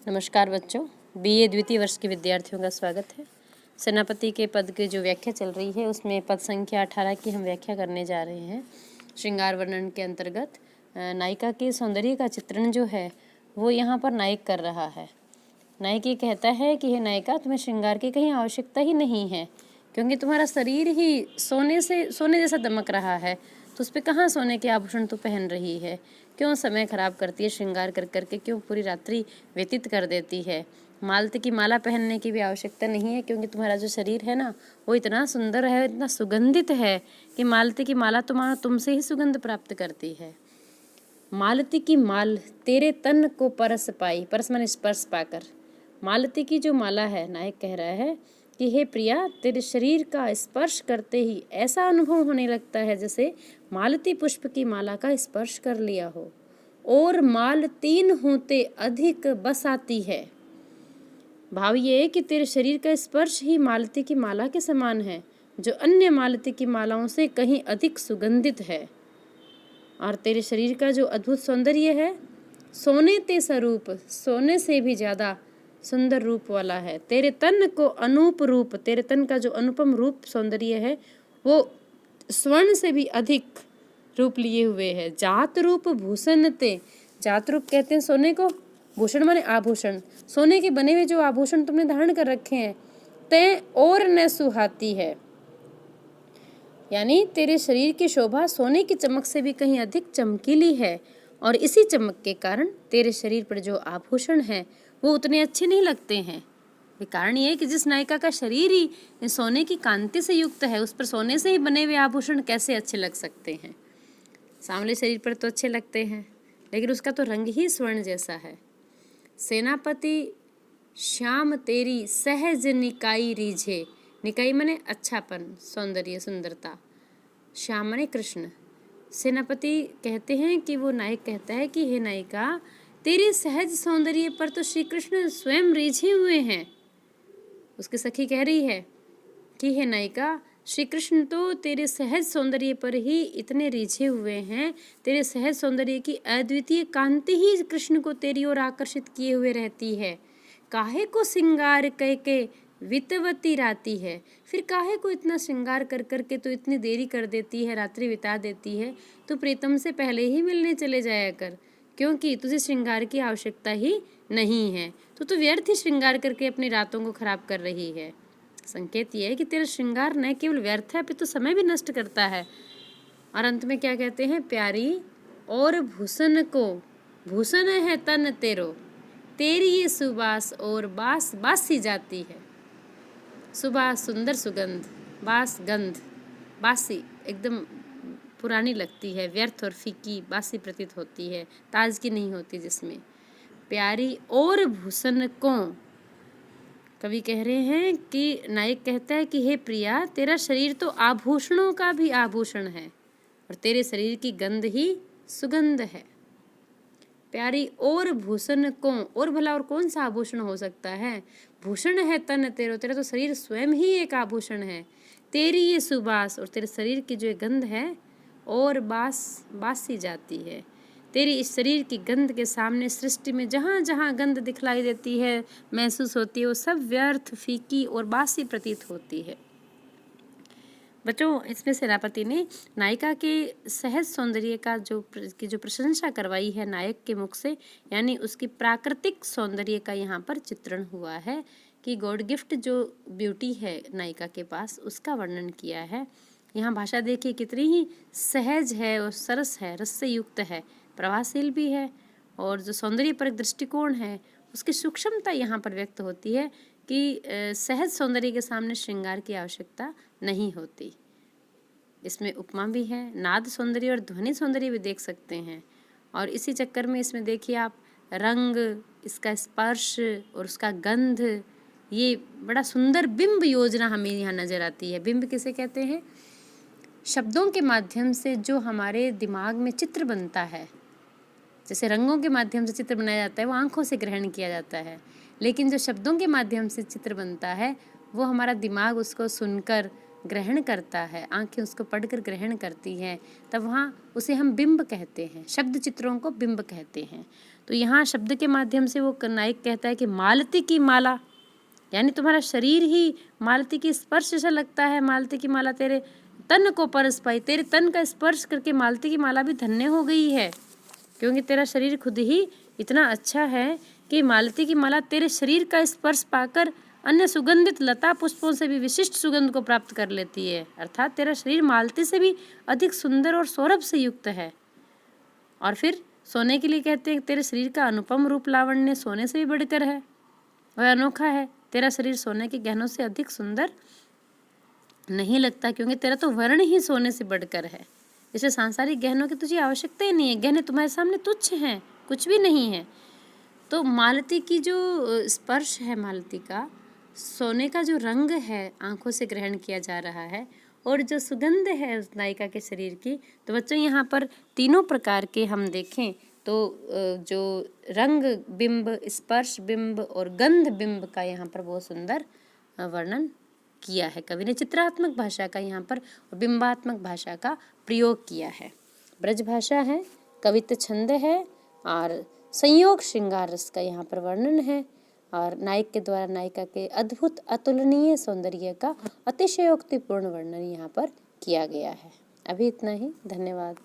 नमस्कार बच्चों, बीए द्वितीय वर्ष के विद्यार्थियों का स्वागत है। सेनापति के पद की जो व्याख्या चल रही है उसमें पद संख्या 18 की हम व्याख्या करने जा रहे हैं। श्रृंगार वर्णन के अंतर्गत नायिका के सौंदर्य का चित्रण जो है वो यहाँ पर नायक कर रहा है। नायक ये कहता है कि हे नायिका, तुम्हें श्रृंगार की कहीं आवश्यकता ही नहीं है, क्योंकि तुम्हारा शरीर ही सोने जैसा दमक रहा है, तो उस पर कहाँ सोने के आभूषण तो पहन रही है। क्यों समय खराब करती है श्रृंगार कर करके, क्यों पूरी रात्रि व्यतीत कर देती है। मालती की माला पहनने की भी आवश्यकता नहीं है, क्योंकि तुम्हारा जो शरीर है ना वो इतना सुंदर है, इतना सुगंधित है कि मालती की माला तुम्हारा तुमसे ही सुगंध प्राप्त करती है। मालती की माल तेरे तन को परस पाई, परस माने स्पर्श पाकर। मालती की जो माला है, नायक कह रहा है कि हे प्रिया, तेरे शरीर का स्पर्श करते ही ऐसा अनुभव होने लगता है जैसे मालती पुष्प की माला का स्पर्श कर लिया हो। और माल 3 होते अधिक बस आती है। भाव ये है कि तेरे शरीर का स्पर्श ही मालती की माला के समान है, जो अन्य मालती की मालाओं से कहीं अधिक सुगंधित है। और तेरे शरीर का जो अद्भुत सौंदर्य है, सोने ते स्वरूप, सोने से भी ज़्यादा सुंदर रूप वाला है। तेरे तन को अनूप रूप, तेरे तन का जो अनुपम रूप सौंदर्य है वो स्वर्ण से भी अधिक रूप लिए हुए है। जात रूप भूषण ते, जात रूप कहते हैं सोने को, भूषण माने आभूषण, सोने के बने हुए जो आभूषण तुमने धारण कर रखे हैं। ते और न सुहाती है, यानी तेरे शरीर की शोभा सोने की चमक से भी कहीं अधिक चमकीली है। और इसी चमक के कारण तेरे शरीर पर जो आभूषण हैं वो उतने अच्छे नहीं लगते हैं। कारण ये है कि जिस नायिका का शरीर ही सोने की कांति से युक्त है, उस पर सोने से ही बने हुए आभूषण कैसे अच्छे लग सकते हैं। सांवले शरीर पर तो अच्छे लगते हैं, लेकिन उसका तो रंग ही स्वर्ण जैसा है। सेनापति श्याम तेरी सहज निकाई रीझे, निकाई माने अच्छापन, सौंदर्य, सुंदरता, श्याम माने कृष्ण। सेनापति कहते हैं कि वो नायक कहता है कि हे नायिका, तेरे सहज सौंदर्य पर तो श्री कृष्ण स्वयं रीझे हुए हैं। उसकी सखी कह रही है कि हे नायिका, श्री कृष्ण तो तेरे सहज सौंदर्य पर ही इतने रीझे हुए हैं। तेरे सहज सौंदर्य की अद्वितीय कांति ही कृष्ण को तेरी ओर आकर्षित किए हुए रहती है। काहे को श्रृंगार कह के वितवती राती है, फिर काहे को इतना श्रृंगार कर करके तो इतनी देरी कर देती है, रात्रि बिता देती है। तो प्रीतम से पहले ही मिलने चले जाया कर, क्योंकि तुझे श्रृंगार की आवश्यकता ही नहीं है। तो व्यर्थ ही श्रृंगार करके अपनी रातों को खराब कर रही है। संकेत ये है कि तेरा श्रृंगार न केवल व्यर्थ है, फिर तो समय भी नष्ट करता है। और अंत में क्या कहते हैं, प्यारी और भूषण को, भूषण है तन तेरो, तेरी ये सुबास और बास बासी जाती है। सुबास सुंदर सुगंध, बास गंध, बासी एकदम पुरानी लगती है, व्यर्थ और फीकी बासी प्रतीत होती है, ताजगी नहीं होती जिसमें। प्यारी और भूषण को, कवि कह रहे हैं कि नायक कहता है कि हे प्रिया, तेरा शरीर तो आभूषणों का भी आभूषण है, और तेरे शरीर की गंध ही सुगंध है। प्यारी और भूषण को, और भला और कौन सा आभूषण हो सकता है। भूषण है तन तेरो, तेरा तो शरीर स्वयं ही एक आभूषण है। तेरी ये सुबास, और तेरे शरीर की जो गंध है, और बासी जाती है। तेरी इस शरीर की गंध के सामने सृष्टि में जहाँ जहाँ गंध दिखलाई देती है, महसूस होती है, वो सब व्यर्थ, फीकी और बासी प्रतीत होती है। बच्चों, इसमें सेनापति ने नायिका के सहज सौंदर्य का जो प्रशंसा करवाई है नायक के मुख से, यानी उसकी प्राकृतिक सौंदर्य का यहाँ पर चित्रण हुआ है कि गॉड गिफ्ट जो ब्यूटी है नायिका के पास, उसका वर्णन किया है। यहाँ भाषा देखिए कितनी ही सहज है और सरस है, रस से युक्त है, प्रभावशील भी है, और जो सौंदर्य पर दृष्टिकोण है उसकी सूक्ष्मता यहाँ पर व्यक्त होती है कि सहज सौंदर्य के सामने श्रृंगार की आवश्यकता नहीं होती। इसमें उपमा भी है, नाद सौंदर्य और ध्वनि सौंदर्य भी देख सकते हैं। और इसी चक्कर में इसमें देखिए आप, रंग, इसका स्पर्श और उसका गंध, ये बड़ा सुंदर बिंब योजना हमें यहाँ नजर आती है। बिंब किसे कहते हैं, शब्दों के माध्यम से जो हमारे दिमाग में चित्र बनता है। जैसे रंगों के माध्यम से चित्र बनाया जाता है, वो आंखों से ग्रहण किया जाता है, लेकिन जो शब्दों के माध्यम से चित्र बनता है वो हमारा दिमाग उसको सुनकर ग्रहण करता है, आंखें उसको पढ़कर ग्रहण करती हैं, तब वहाँ उसे हम बिंब कहते हैं। शब्द चित्रों को बिंब कहते हैं। तो यहाँ शब्द के माध्यम से वो नायक कहता है कि मालती की माला, यानी तुम्हारा शरीर ही मालती की स्पर्श जैसा लगता है। मालती की माला तेरे तन को परस पाई, तेरे तन का स्पर्श करके मालती की माला भी धन्य हो गई है, क्योंकि तेरा शरीर खुद ही इतना अच्छा है कि मालती की माला तेरे शरीर का स्पर्श पाकर अन्य सुगंधित लता पुष्पों से भी विशिष्ट सुगंध को प्राप्त कर लेती है। अर्थात तेरा शरीर मालती से भी अधिक सुंदर और सौरभ से युक्त है। और फिर सोने के लिए कहते हैं तेरे शरीर का अनुपम रूप लावण्य सोने से भी बढ़कर है, वह अनोखा है। तेरा शरीर सोने के गहनों से अधिक सुंदर नहीं लगता, क्योंकि तेरा तो वर्ण ही सोने से बढ़कर है। इसे सांसारिक गहनों की तुझे आवश्यकता ही नहीं है, गहने तुम्हारे सामने तुच्छ हैं, कुछ भी नहीं है। तो मालती की जो स्पर्श है, मालती का सोने का जो रंग है आंखों से ग्रहण किया जा रहा है, और जो सुगंध है उस नायिका के शरीर की। तो बच्चों यहाँ पर तीनों प्रकार के हम देखें तो जो रंग बिंब, स्पर्श बिंब और गंध बिंब का यहाँ पर बहुत सुंदर वर्णन किया है कवि ने। चित्रात्मक भाषा का यहाँ पर और बिंबात्मक भाषा का प्रयोग किया है। ब्रज भाषा है, कवित्व छंद है और संयोग श्रृंगार रस का यहाँ पर वर्णन है, और नायक के द्वारा नायिका के अद्भुत अतुलनीय सौंदर्य का अतिशयोक्तिपूर्ण वर्णन यहाँ पर किया गया है। अभी इतना ही, धन्यवाद।